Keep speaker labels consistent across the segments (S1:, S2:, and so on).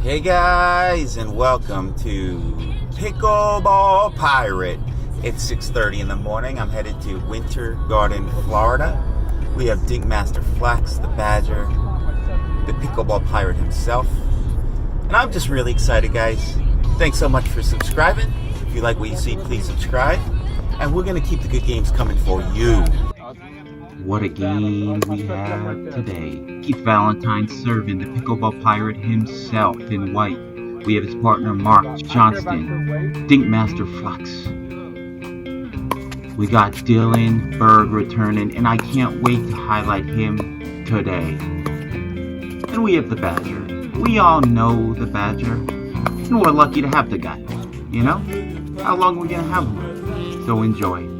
S1: Hey guys, and welcome to Pickleball Pirate. It's 6:30 in the morning. I'm headed to Winter Garden, Florida. We have Dink Master Flax, the Badger, the Pickleball Pirate himself. And I'm just really excited, guys. Thanks so much for subscribing. If you like what you see, please subscribe. And we're going to keep the good games coming for you.
S2: What a game we have today. Keith Valentine serving the Pickleball Pirate himself in white. We have his partner Mark Johnston, Dink Master Flux. We got Dylan Berge returning, and I can't wait to highlight him today. And we have the Badger. We all know the Badger, and we're lucky to have the guy. You know? How long are we going to have him? So enjoy.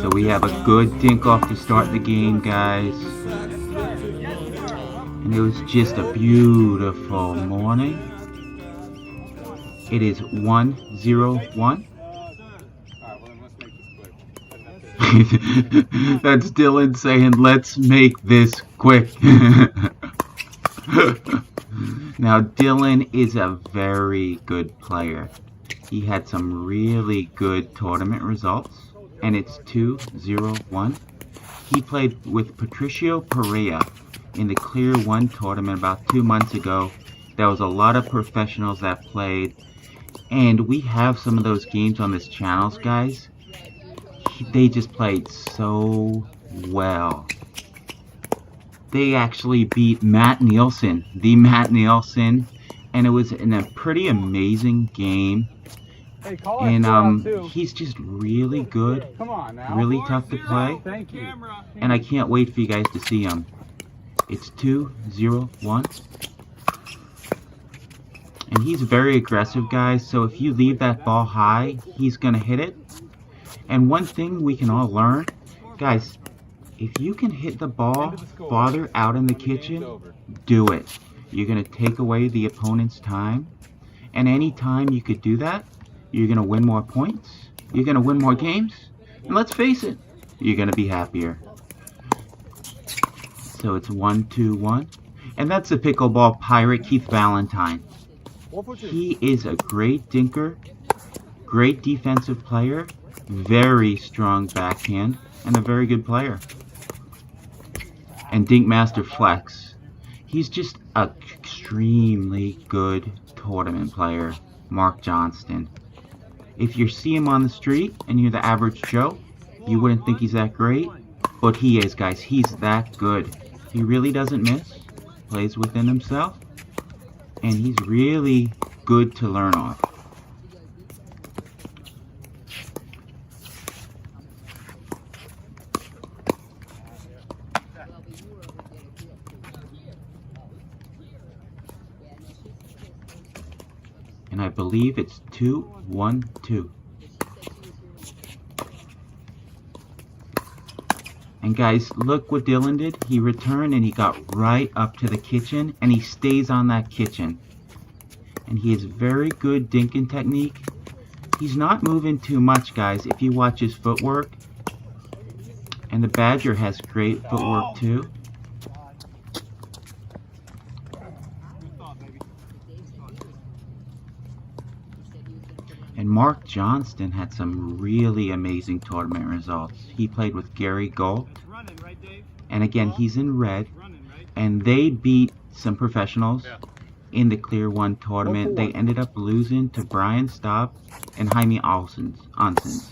S2: So we have a good dink off to start the game, guys. And it was just a beautiful morning. It is 1-0-1. That's Dylan saying, let's make this quick. Now, Dylan is a very good player. He had some really good tournament results. And it's 2-0-1. He played with Patricio Perea in the Clear 1 tournament about 2 months ago. There was a lot of professionals that played. And we have some of those games on this channel, guys. They just played so well. They actually beat Matt Nielsen, the Matt Nielsen. And it was in a pretty amazing game. And he's just really good, really tough to play, and I can't wait for you guys to see him. It's 2-0-1, and he's very aggressive, guys, so if you leave that ball high, he's going to hit it. And one thing we can all learn, guys, if you can hit the ball farther out in the kitchen, do it. You're going to take away the opponent's time, and anytime you could do that, you're going to win more points, you're going to win more games, and let's face it, you're going to be happier. So it's 1-2-1, and that's the Pickleball Pirate, Keith Valentine. He is a great dinker, great defensive player, very strong backhand, and a very good player. And Dink Master Flex, he's just an extremely good tournament player, Mark Johnston. If you see him on the street and you're the average Joe, you wouldn't think he's that great, but he is, guys. He's that good. He really doesn't miss, plays within himself, and he's really good to learn off. And I believe it's 2-1-2. And guys, look what Dylan did. He returned and he got right up to the kitchen, and he stays on that kitchen. And he has very good dinking technique. He's not moving too much, guys, if you watch his footwork. And the Badger has great footwork too. And Mark Johnston had some really amazing tournament results. He played with Gary Galt. And again, he's in red. And they beat some professionals in the Clear 1 tournament. They ended up losing to Brian Staub and Jaime Onsens.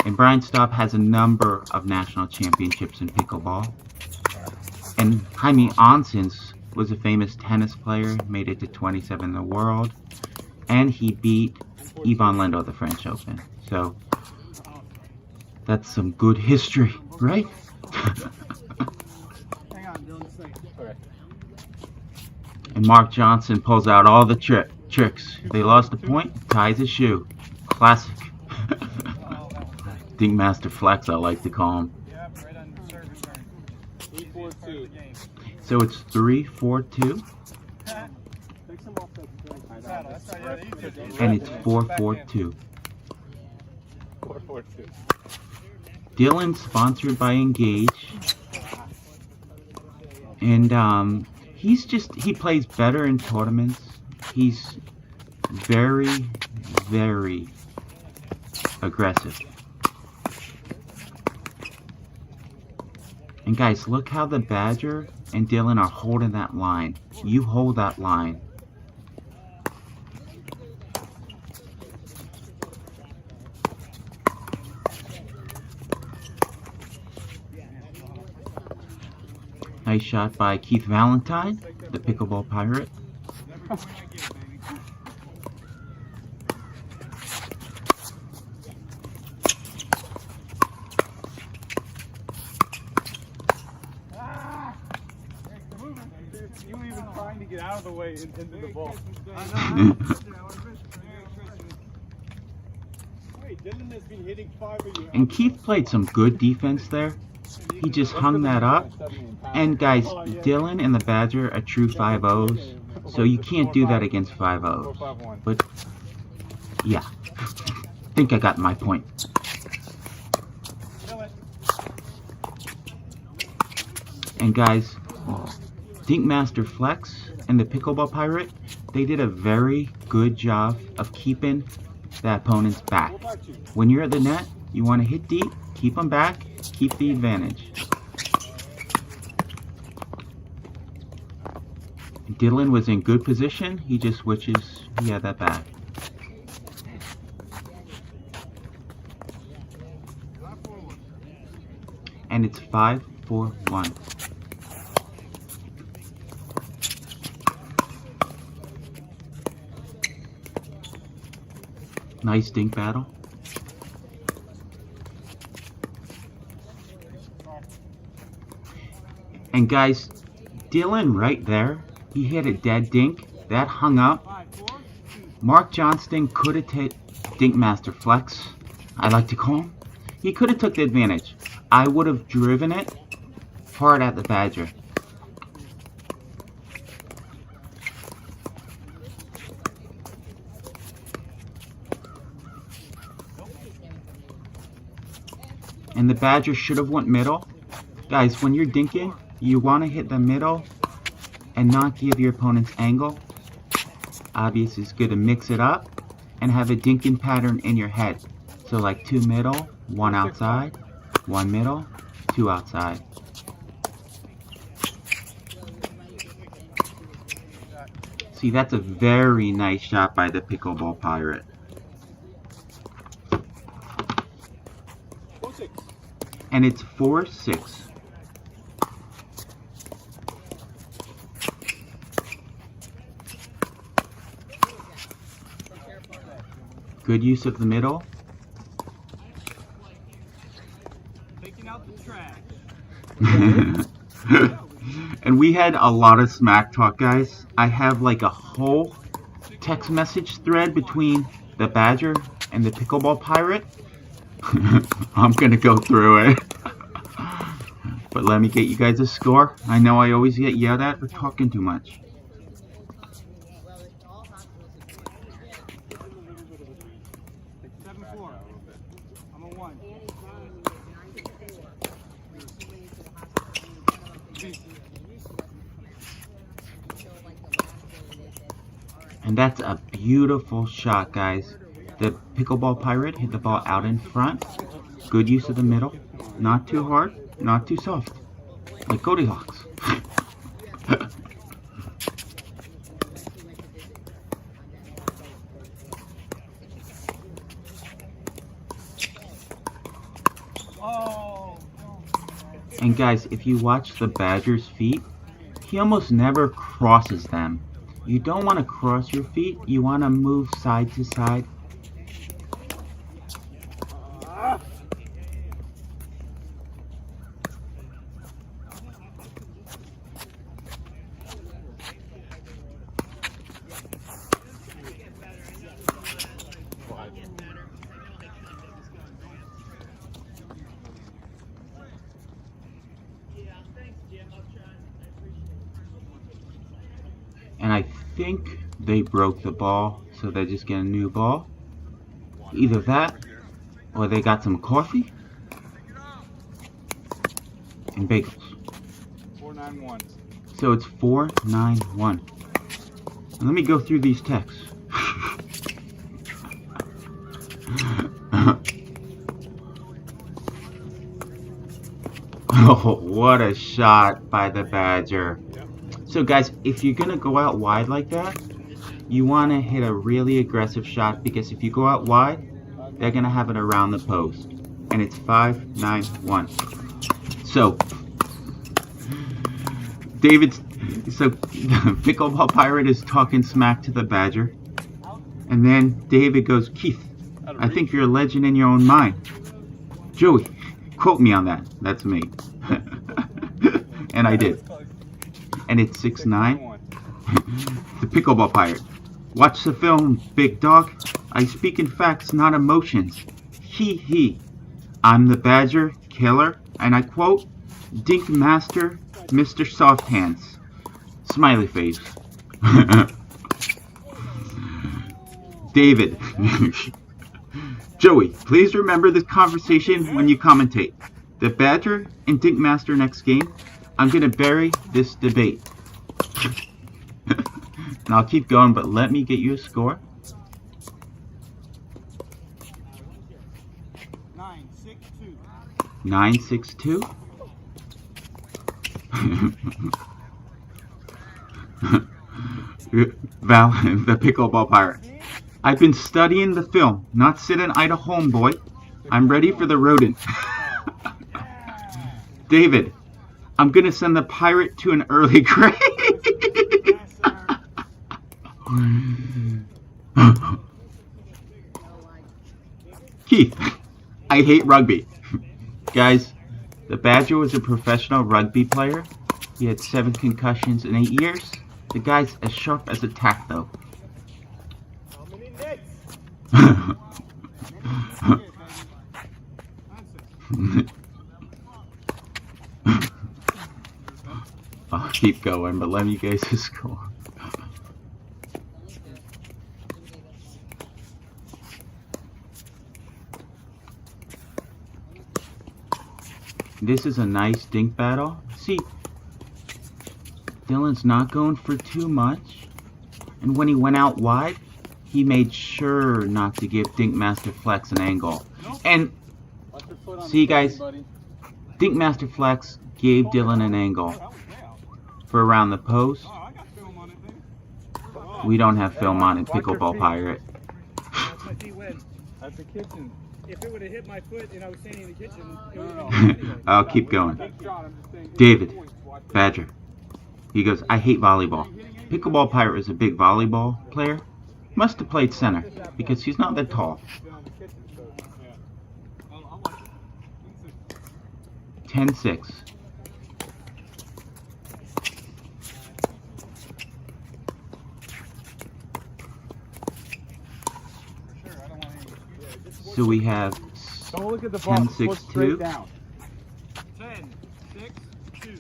S2: And Brian Staub has a number of national championships in pickleball. And Jaime Onsens was a famous tennis player, made it to 27 in the world. And he beat Yvonne Lendo, the French Open. So that's some good history, right? And Mark Johnson pulls out all the tricks. They lost a point, ties his shoe. Classic. Dink Master Flex, I like to call him. So it's 3-4-2. And it's 4-4-2. Dylan's sponsored by Engage. And he plays better in tournaments. He's very, very aggressive. And guys, look how the Badger and Dylan are holding that line. You hold that line. Nice shot by Keith Valentine, the Pickleball Pirate.
S3: You even trying to get out of the way into the ball. Dylan has been hitting 5 of you.
S2: And Keith played some good defense there. He just hung that up. And guys, Dylan and the Badger are true 5-0s, so you can't do that against 5-0s. But yeah, I think I got my point. And guys, Dink Master Flex and the Pickleball Pirate, they did a very good job of keeping the opponent's back. When you're at the net, you want to hit deep, keep them back, keep the advantage. Dylan was in good position, he just switches, he had that back. And it's 5-4-1. Nice dink battle. And guys, Dylan right there, he hit a dead dink. That hung up. Mark Johnston could have hit Dink Master Flex, I like to call him. He could have took the advantage. I would have driven it hard at the Badger. And the Badger should have went middle. Guys, when you're dinking, you want to hit the middle and not give your opponent's angle. Obviously, it's good to mix it up and have a dinking pattern in your head. So like 2 middle, 1 outside, 1 middle, 2 outside. See, that's a very nice shot by the Pickleball Pirate. And it's 4-6. Good use of the middle.
S3: Taking out the trash.
S2: And we had a lot of smack talk, guys. I have like a whole text message thread between the Badger and the Pickleball Pirate. I'm gonna go through it. But let me get you guys a score. I know I always get yelled at for talking too much.
S3: I'm a 1.
S2: And that's a beautiful shot, guys. The Pickleball Pirate hit the ball out in front. Good use of the middle. Not too hard, not too soft. Like Goldilocks. And guys, if you watch the Badger's feet, he almost never crosses them. You don't want to cross your feet, you want to move side to side. And I think they broke the ball, so they just get a new ball. Either that, or they got some coffee and bagels.
S3: 491.
S2: So it's 4-9-1. Let me go through these texts. Oh, what a shot by the Badger. So guys, if you're going to go out wide like that, you want to hit a really aggressive shot, because if you go out wide, they're going to have it around the post. And it's 5-9-1. So, Pickleball Pirate is talking smack to the Badger. And then David goes, Keith, I think you're a legend in your own mind. Joey, quote me on that. That's me. And I did. And it's 6-9. The Pickleball Pirate. Watch the film, big dog. I speak in facts, not emotions. He. I'm the Badger killer, and I quote, Dink Master, Mr. Soft Hands. Smiley face. David. Joey, please remember this conversation when you commentate. The Badger and Dink Master next game. I'm gonna bury this debate. And I'll keep going, but let me get you a score. 9-6-2. 9-6-2. Val, the Pickleball Pirate. I've been studying the film, not sitting idle home, boy. I'm ready for the rodent. David, I'm gonna send the pirate to an early grave. Keith, I hate rugby. Guys, the Badger was a professional rugby player. He had 7 concussions in 8 years. The guy's as sharp as a tack, though. I'll keep going, but let me guys a score. This is a nice dink battle. See, Dylan's not going for too much. And when he went out wide, he made sure not to give Dink Master Flex an angle. And, see guys, Dink Master Flex gave Dylan an angle for around the post. We don't have film on it, Pickleball Pirate.
S3: That's the kitchen. If it would have hit my foot and I was standing in the kitchen,
S2: I'll keep going. David, Badger. He goes, I hate volleyball. Pickleball Pirate is a big volleyball player. Must have played center, because he's not that tall. 10-6. So we have 10-6-2.
S3: 10-6-2.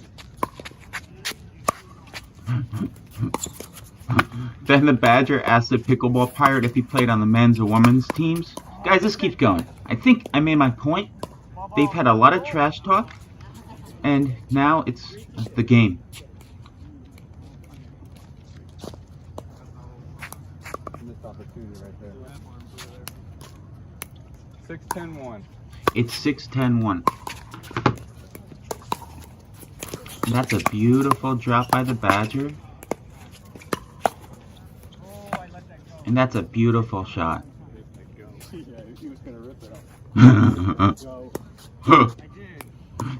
S2: Then the Badger asked the Pickleball Pirate if he played on the men's or women's teams. Guys, this keeps going. I think I made my point. They've had a lot of trash talk, and now it's the game.
S3: Missed opportunity right there. 6-10-1.
S2: It's 6-10-1. That's a beautiful drop by the Badger. And that's a beautiful shot.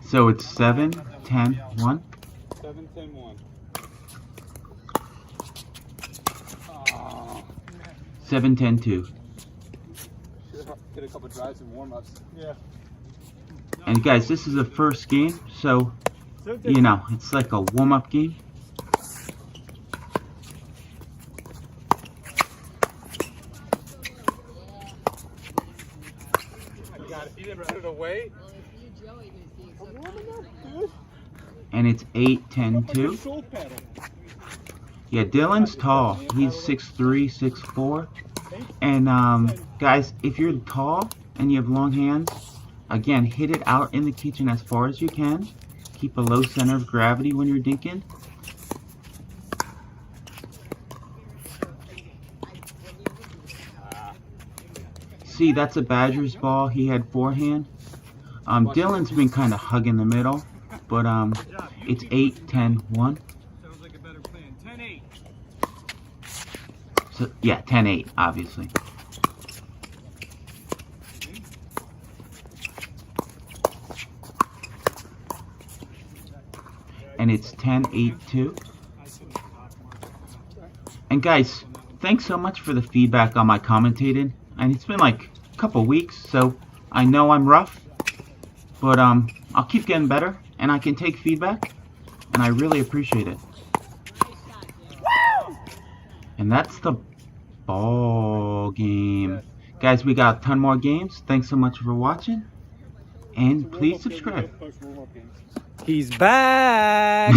S2: So it's 7-10-1.
S3: 7-10-1.
S2: 7-10-2.
S3: Get a couple drives and warm-ups. Yeah.
S2: And guys, this is the first game, so you know, it's like a warm-up game. And it's 8-10-2. Yeah, Dylan's tall. He's 6'3", 6'4". And guys, if you're tall and you have long hands, again, hit it out in the kitchen as far as you can. Keep a low center of gravity when you're dinking. see, that's a Badger's ball. He had forehand. Dylan's been kind of hugging the middle, but it's 8-10-1.
S3: Sounds like a better plan. 10-8.
S2: So yeah, 10-8, obviously. And it's 10-8-2. And guys, thanks so much for the feedback on my commentating. And it's been like a couple weeks, so I know I'm rough, but I'll keep getting better, and I can take feedback, and I really appreciate it. And that's the ball game. Guys, we got a ton more games. Thanks so much for watching, and please subscribe.
S3: He's back!